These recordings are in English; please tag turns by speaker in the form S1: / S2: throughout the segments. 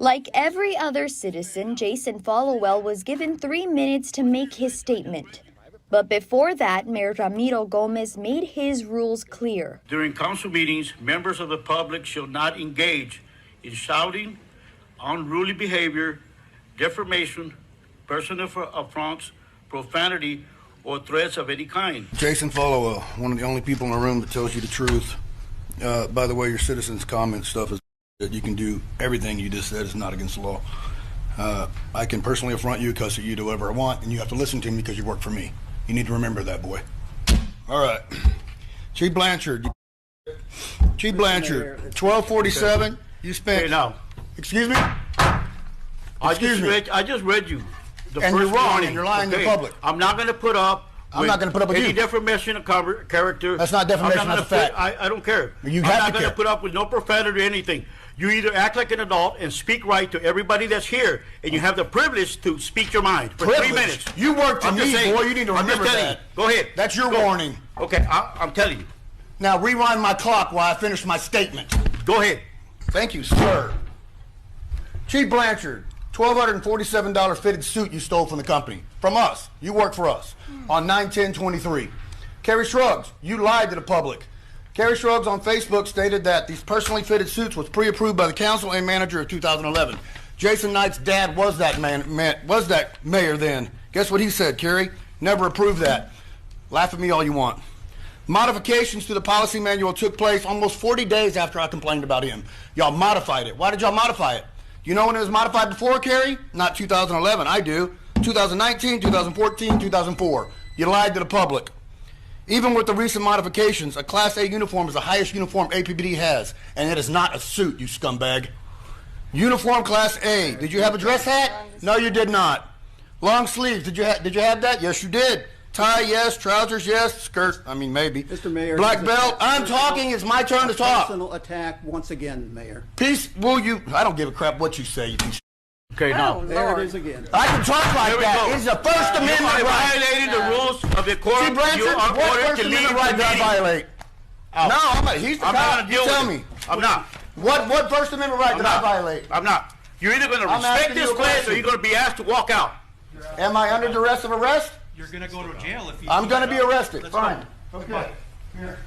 S1: Like every other citizen, Jason Followell was given 3 minutes to make his statement. But before that, Mayor Ramiro Gomez made his rules clear.
S2: During council meetings, members of the public shall not engage in shouting, unruly behavior, defamation, personal affronts, profanity, or threats of any kind.
S3: Jason Followell, one of the only people in the room that tells you the truth. By the way, your citizens' comment stuff is that you can do everything you just said is not against the law. I can personally affront you, cuss at you, do whatever I want, and you have to listen to me because you work for me. You need to remember that, boy. All right. Chief Blanchard. Chief Blanchard, 1247. You spent.
S2: Okay, now.
S3: Excuse me?
S2: I just read you. The
S3: And
S2: first
S3: you're wrong,
S2: warning.
S3: and you're lying to the
S2: Okay,
S3: public.
S2: I'm not going to put up.
S3: I'm not going to put up with
S2: any
S3: you.
S2: defamation of character.
S3: That's not defamation, that's a fact.
S2: I don't care.
S3: You
S2: I'm
S3: have
S2: not
S3: to
S2: going
S3: care.
S2: to put up with no profanity or anything. You either act like an adult and speak right to everybody that's here, and you have the privilege to speak your mind for 3 minutes.
S3: You work for
S2: I'm just
S3: me,
S2: saying-
S3: boy. You need to
S2: I'm just
S3: remember
S2: telling
S3: that.
S2: you. Go ahead.
S3: That's your
S2: Go.
S3: warning.
S2: Okay, I'm telling you.
S3: Now rewind my clock while I finish my statement.
S2: Go ahead.
S3: Thank you, sir. Chief Blanchard, $1,247 fitted suit you stole from the company. From us. You work for us. On 9/10/23. Kerry Shrugs, you lied to the public. Kerry Shrugs on Facebook stated that these personally fitted suits was pre-approved by the council and manager of 2011. Jason Knight's dad was that mayor then. Guess what he said, Kerry? Never approved that. Laugh at me all you want. Modifications to the policy manual took place almost 40 days after I complained about him. Y'all modified it. Why did y'all modify it? You know when it was modified before, Kerry? Not 2011. I do. 2019, 2014, 2004. You lied to the public. Even with the recent modifications, a Class A uniform is the highest uniform APBD has, and it is not a suit, you scumbag. Uniform Class A. Did you have a dress hat? No, you did not. Long sleeves. Did you have that? Yes, you did. Tie, yes. Trousers, yes. Skirt, I mean, maybe.
S4: Mr. Mayor.
S3: Black belt. I'm talking. It's my turn to talk.
S4: Personal attack once again, Mayor.
S3: Peace, will you? I don't give a crap what you say, you piece of
S2: Okay, now.
S4: There it is again.
S3: I can talk like
S2: There we
S3: that.
S2: go.
S3: It's a First
S2: You
S3: Amendment
S2: are
S3: right.
S2: violating the rules of the
S3: See,
S2: court. You
S3: Blanchard,
S2: are
S3: what
S2: ordered
S3: First
S2: to leave
S3: Amendment
S2: the
S3: right did I
S2: meeting.
S3: violate?
S2: Out.
S3: No, he's the
S2: I'm not
S3: guy.
S2: going to
S3: You
S2: deal
S3: tell
S2: with
S3: me.
S2: it. I'm not.
S3: What First Amendment right
S2: I'm
S3: did I
S2: not.
S3: violate?
S2: I'm not. You're either going to
S3: I'm
S2: respect
S3: asking you
S2: this
S3: a
S2: place
S3: question.
S2: or you're going to be asked to walk out.
S3: Am I under duress of arrest?
S5: You're going to go to jail if you.
S3: I'm going to be arrested.
S5: Let's
S3: Fine.
S5: go.
S3: Okay. Here.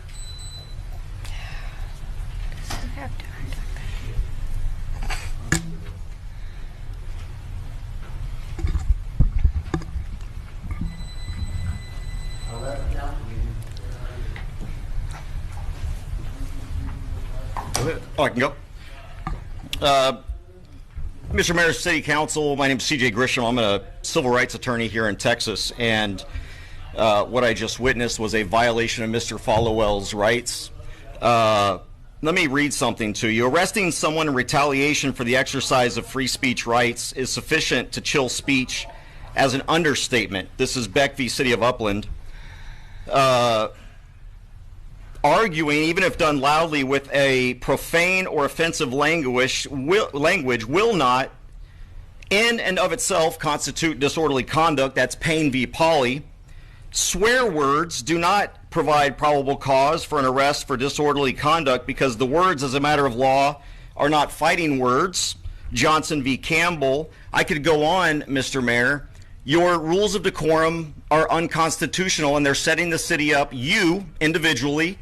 S6: Oh, I can go. Mr. Mayor, City Council, my name is CJ Grisham. I'm a civil rights attorney here in Texas, and what I just witnessed was a violation of Mr. Followell's rights. Let me read something to you. Arresting someone in retaliation for the exercise of free speech rights is sufficient to chill speech as an understatement. This is Beck v. City of Upland. Arguing, even if done loudly with a profane or offensive language will not, in and of itself, constitute disorderly conduct. That's Payne v. Pauley. Swear words do not provide probable cause for an arrest for disorderly conduct because the words, as a matter of law, are not fighting words. Johnson v. Campbell. I could go on, Mr. Mayor. Your rules of decorum are unconstitutional, and they're setting the city up, you individually,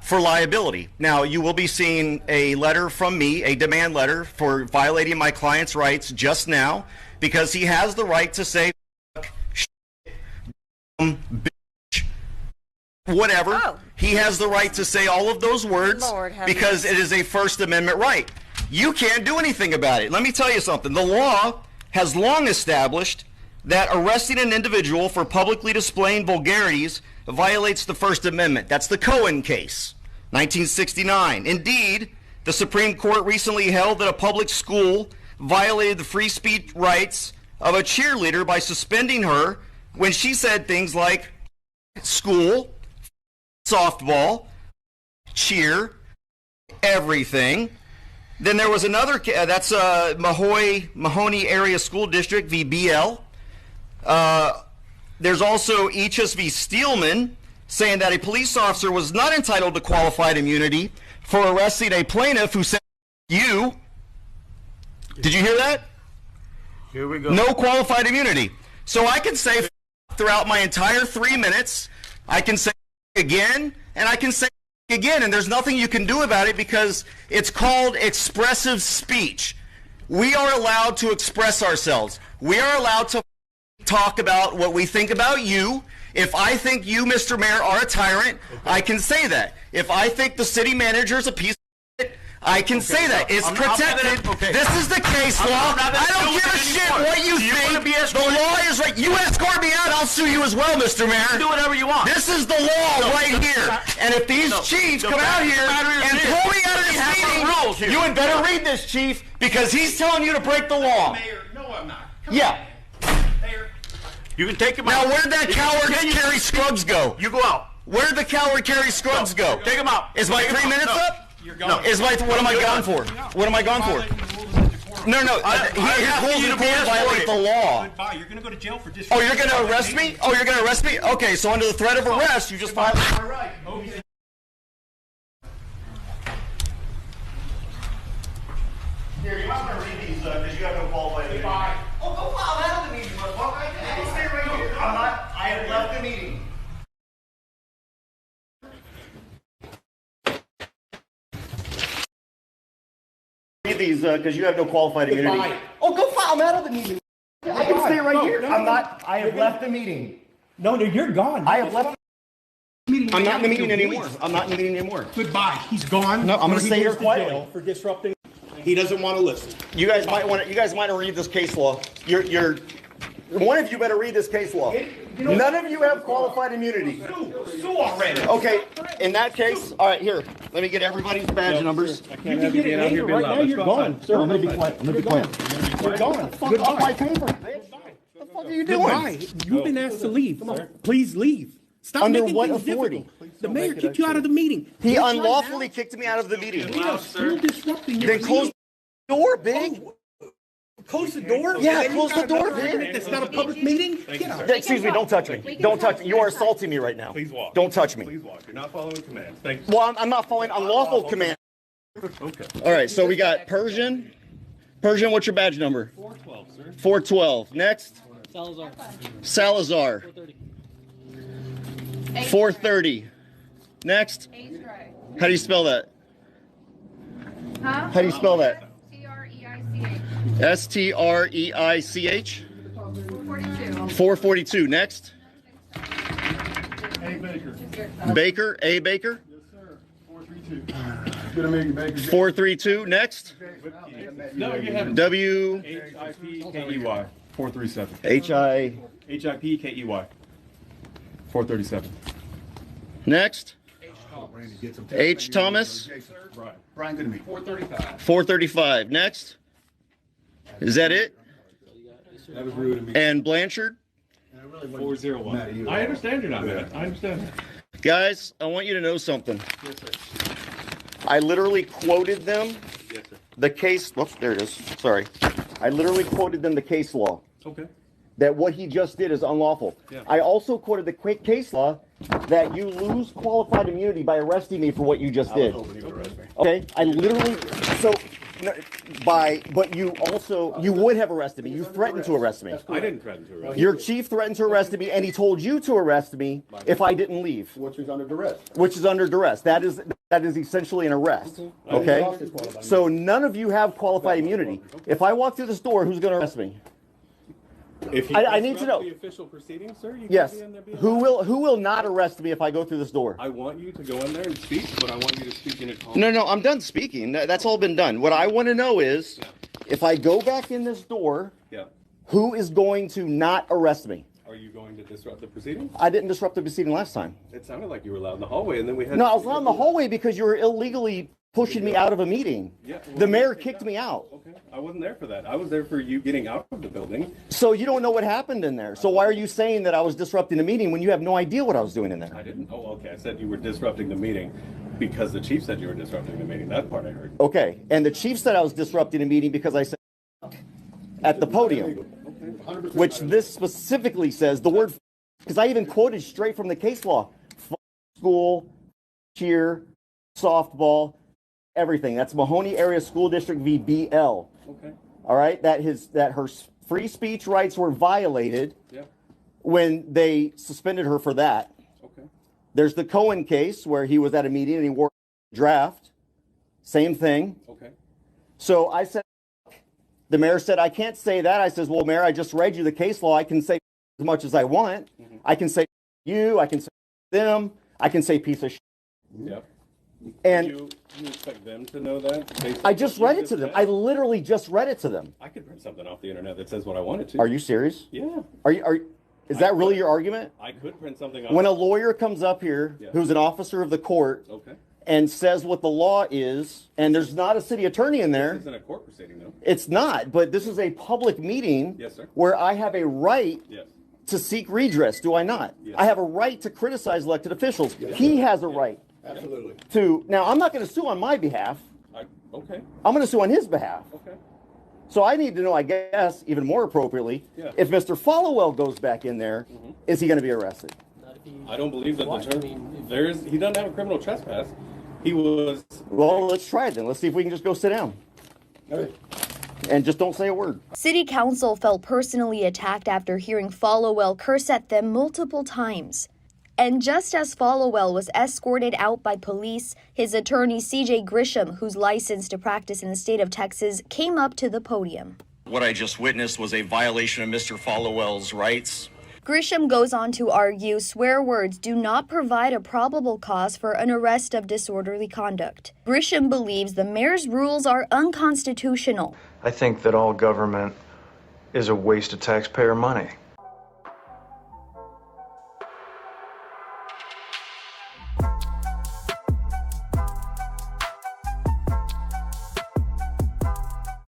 S6: for liability. Now, you will be seeing a letter from me, a demand letter for violating my client's rights just now, because he has the right to say bitch, whatever.
S7: Oh.
S6: He has the right to say all of those words
S7: Lord have
S6: because
S7: mercy.
S6: it is a First Amendment right. You can't do anything about it. Let me tell you something. The law has long established that arresting an individual for publicly displaying vulgarities violates the First Amendment. That's the Cohen case, 1969. Indeed, the Supreme Court recently held that a public school violated the free speech rights of a cheerleader by suspending her when she said things like school, softball, cheer, everything. Then there was another, that's Mahoney Area School District v. BL. There's also Eachus v. Steelman saying that a police officer was not entitled to qualified immunity for arresting a plaintiff who said you Did you hear that?
S2: Here we go.
S6: No qualified immunity. So I can say throughout my entire 3 minutes, I can say again, and I can say again, and there's nothing you can do about it because it's called expressive speech. We are allowed to express ourselves. We are allowed to talk about what we think about you. If I think you, Mr. Mayor, are a tyrant, I can say that. If I think the city manager is a piece of shit, I can say that. It's protected. This is the case law. I don't give a shit what you think. The law is right. You escort me out, I'll sue you as well, Mr. Mayor.
S2: Do whatever you want.
S6: This is the law right here. And if these chiefs come out here and pull me out of this meeting, you had better read this, chief, because he's telling you to break the law.
S5: Mayor, no, I'm not.
S6: Yeah.
S5: Mayor.
S2: You can take him
S6: Now,
S2: out.
S6: where'd that coward Kerry Scruggs go?
S2: You go out.
S6: Where'd the coward Kerry Scruggs go?
S2: Take him out.
S6: Is my 3 minutes up?
S5: You're gone.
S6: Is my what am I gone for? What am I gone for? No, no. His rules of decorum violate the law.
S5: Goodbye. You're going to go to jail for disrespect.
S6: Oh, you're going to arrest me? Oh, you're going to arrest me? Okay, so under the threat of arrest, you just violated my right.
S5: Okay.
S6: Here, you might want to read these because you have no qualified immunity. Oh, go file out of the meeting, motherfucker. I can stay right here. I'm not. I have left the meeting. Read these because you have no qualified immunity. Oh, go file them out of the meeting. I can stay right here. I'm not. I have left the meeting.
S5: No, you're gone.
S6: I have left. I'm not in the meeting anymore. I'm not in the meeting anymore.
S5: Goodbye. He's gone.
S6: No, I'm going to
S5: He
S6: stay here
S5: goes to
S6: quietly.
S5: jail for disrupting. He doesn't want to listen.
S6: You guys might want to. You guys might read this case law. You're. One of you better read this case law. None of you have qualified immunity.
S5: Sue already.
S6: Okay, in that case, all right, here. Let me get everybody's badge numbers.
S5: You can get it later. Right now, you're gone. Sir,
S6: I'm gonna be quiet. I'm gonna be quiet.
S5: You're gone.
S6: Fuck off my paper. What the fuck are you doing?
S5: Goodbye. You've been asked to leave. Please leave. Stop
S6: Under
S5: making
S6: what
S5: things
S6: authority?
S5: difficult. The mayor kicked you out of the meeting.
S6: He
S5: You're trying
S6: unlawfully
S5: now-
S6: kicked me out of the meeting.
S5: We are still disrupting your
S6: Then close
S5: meeting.
S6: the door, Big.
S5: Close the door?
S6: Yeah,
S5: And
S6: close
S5: you
S6: the door,
S5: got another
S6: man.
S5: It's not a public meeting? Get out.
S6: Excuse me, don't touch me. Don't touch me. You are assaulting me right now.
S7: Please walk.
S6: Don't touch me.
S7: Please walk. You're not following commands. Thank you.
S6: Well, I'm not following unlawful command.
S7: Okay.
S6: All right, so we got Persian. Persian, what's your badge number?
S7: 412, sir.
S6: 412. Next. Salazar. 430. Next. How do you spell that?
S8: Huh?
S6: How do you spell that?
S8: T-R-E-I-C-H.
S6: Streich.
S8: 42.
S6: 442. Next.
S7: Hey, Baker.
S6: Baker. A. Baker.
S7: Yes, sir. 432.
S3: Good to meet you, Baker.
S6: 432. Next.
S7: No, you have
S6: W.
S7: HIPKEY. 437.
S6: H.I.
S7: HIPKEY. 437.
S6: Next. H. Thomas.
S7: Right.
S3: Brian, good to meet you.
S7: 435.
S6: 435. Next. Is that it?
S7: That was rude of me.
S6: And Blanchard.
S7: 401. I understand you're not mad. I understand that.
S6: Guys, I want you to know something.
S7: Yes, sir.
S6: I literally quoted them
S7: Yes, sir.
S6: the case. Whoops, there it is. Sorry. I literally quoted them the case law.
S7: Okay.
S6: That what he just did is unlawful.
S7: Yeah.
S6: I also quoted the case law that you lose qualified immunity by arresting me for what you just did.
S7: Hoping you would arrest me.
S6: Okay, I literally so no, but you would have arrested me. You threatened to arrest me.
S7: I didn't threaten to arrest you.
S6: Your chief threatened to arrest me, and he told you to arrest me if I didn't leave,
S3: Which is under duress.
S6: which is under duress. That is essentially an arrest. Okay, so none of you have qualified immunity. If I walk through this door, who's going to arrest me?
S7: If you
S6: I need to
S7: disrupt
S6: know.
S7: the official proceedings, sir, you
S6: Yes.
S7: can be in there being
S6: Who
S7: loud.
S6: will not arrest me if I go through this door?
S7: I want you to go in there and speak, but I want you to speak in a calm.
S6: No, I'm done speaking. That's all been done. What I want to know is, if I go back in this door,
S7: Yeah.
S6: who is going to not arrest me?
S7: Are you going to disrupt the proceedings?
S6: I didn't disrupt the proceeding last time.
S7: It sounded like you were loud in the hallway, and then we had.
S6: No, I was not in the hallway because you were illegally pushing me out of a meeting.
S7: Yeah,
S6: The mayor kicked me out.
S7: Okay, I wasn't there for that. I was there for you getting out of the building.
S6: So you don't know what happened in there. So why are you saying that I was disrupting the meeting when you have no idea what I was doing in there?
S7: I didn't. Oh, okay. I said you were disrupting the meeting because the chief said you were disrupting the meeting. That part I heard.
S6: Okay, and the chief said I was disrupting a meeting because I said at the podium, which this specifically says the word, because I even quoted straight from the case law, school, cheer, softball, everything. That's Mahoney Area School District v. BL.
S7: Okay.
S6: all right, that her free speech rights were violated when they suspended her for that.
S7: Okay.
S6: There's the Cohen case where he was at a meeting and he wore a draft. Same thing.
S7: Okay.
S6: So I said, the mayor said, I can't say that. I says, well, Mayor, I just read you the case law. I can say as much as I want. I can say you, I can say them, I can say piece of shit.
S7: Yep.
S6: And
S7: you expect them to know that?
S6: I just read it to them. I literally just read it to them.
S7: I could print something off the internet that says what I wanted to.
S6: Are you serious?
S7: Yeah.
S6: Is that really your argument?
S7: I could print something off.
S6: When a lawyer comes up here who's an officer of the court and says what the law is, and there's not a city attorney in there.
S7: This isn't a court proceeding, though.
S6: It's not, but this is a public meeting
S7: Yes, sir.
S6: where I have a right
S7: Yes.
S6: to seek redress, do I not?
S7: Yes.
S6: I have a right to criticize elected officials. He has a right
S7: Absolutely.
S6: to. Now, I'm not going to sue on my behalf.
S7: Okay.
S6: I'm going to sue on his behalf.
S7: Okay.
S6: So I need to know, I guess, even more appropriately, if Mr. Followell goes back in there, is he going to be arrested?
S7: I don't believe that the term. He doesn't have a criminal trespass. He was.
S6: Well, let's try it then. Let's see if we can just go sit down.
S7: All right.
S6: And just don't say a word.
S1: City Council felt personally attacked after hearing Followell curse at them multiple times. And just as Followell was escorted out by police, his attorney C.J. Grisham, who's licensed to practice in the state of Texas, came up to the podium.
S6: What I just witnessed was a violation of Mr. Followell's rights.
S1: Grisham goes on to argue swear words do not provide a probable cause for an arrest of disorderly conduct. Grisham believes the mayor's rules are unconstitutional.
S9: I think that all government is a waste of taxpayer money.